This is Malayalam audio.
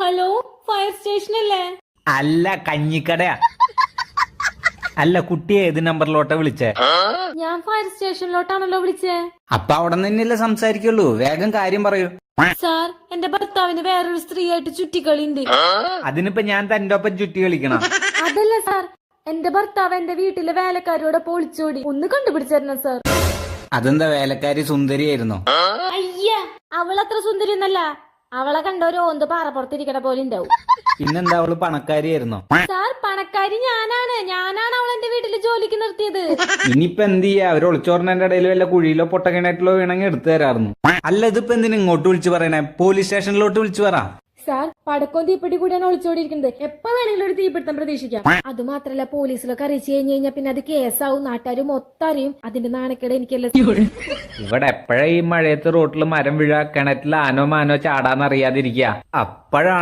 ഹലോ, ഫയർ സ്റ്റേഷൻ അല്ലേ? അല്ല, കഞ്ഞിക്കടയാ. അല്ല, കുട്ടി ഏത് നമ്പറിലോട്ടാ വിളിച്ചേ? ഞാൻ ഫയർ സ്റ്റേഷനിലോട്ടാണല്ലോ വിളിച്ചേ. അപ്പൊ അവിടെ നിന്നല്ലേ സംസാരിക്കുള്ളൂ, വേഗം കാര്യം പറയൂ. സാർ, എന്റെ ഭർത്താവിന് വേറൊരു സ്ത്രീയായിട്ട് ചുറ്റിക്കളിയുണ്ട്. അതിനിപ്പോ ഞാൻ തന്റെ ഒപ്പം ചുറ്റി കളിക്കണം? അതല്ല സാർ, എന്റെ ഭർത്താവ് എന്റെ വീട്ടിലെ വേലക്കാരോടൊപ്പം ഒളിച്ചോടി. ഒന്ന് കണ്ടുപിടിച്ചേരണം സാർ. അതെന്താ, വേലക്കാരി സുന്ദരിയായിരുന്നോ? അയ്യ, അവളത്ര സുന്ദരി ഒന്നല്ല. അവളെ കണ്ട ഒരു ഓന്ത് പാറപ്പുറത്തിരിക്കണ പോലെ ഉണ്ടാവും. പിന്നെന്താ, അവള് പണക്കാരിയായിരുന്നോ? സാർ, പണക്കാരി ഞാനാണ് അവളെ എന്റെ വീട്ടിൽ ജോലിക്ക് നിർത്തിയത്. ഇനിയിപ്പൊ എന്ത് ചെയ്യാ, അവര് ഒളിച്ചോറിന്റെ ഇടയിൽ വല്ല കുഴിയിലോ പൊട്ടക്കിണറ്റിലോ വീണെങ്കിൽ എടുത്തു തരാറുന്നു. അല്ല, ഇതിപ്പോ എന്തിനാ ഇങ്ങോട്ട് വിളിച്ചു പറയണേ? പോലീസ് സ്റ്റേഷനിലോട്ട് വിളിച്ചു പറ. സാർ, പടക്കവും തീപ്പെട്ടി കൂടിയാണ് ഒളിച്ചോടിയിരിക്കുന്നത്. എപ്പോ വേണമെങ്കിലും ഒരു തീപിടുത്തം പ്രതീക്ഷിക്കാം. അത് മാത്രല്ല, പോലീസിലൊക്കെ അറിയിച്ചു കഴിഞ്ഞാൽ പിന്നെ അത് കേസാവും. നാട്ടുകാരും മൊത്തം അറിയും. അതിന്റെ നാണക്കേട് എനിക്കല്ല. ഇവിടെ എപ്പോഴാ ഈ മഴയത്ത് റോട്ടിൽ മരം വീഴ, കിണറ്റിൽ ആനോ മാനോ ചാടാന്നറിയാതിരിക്കുക? അപ്പോഴാണ്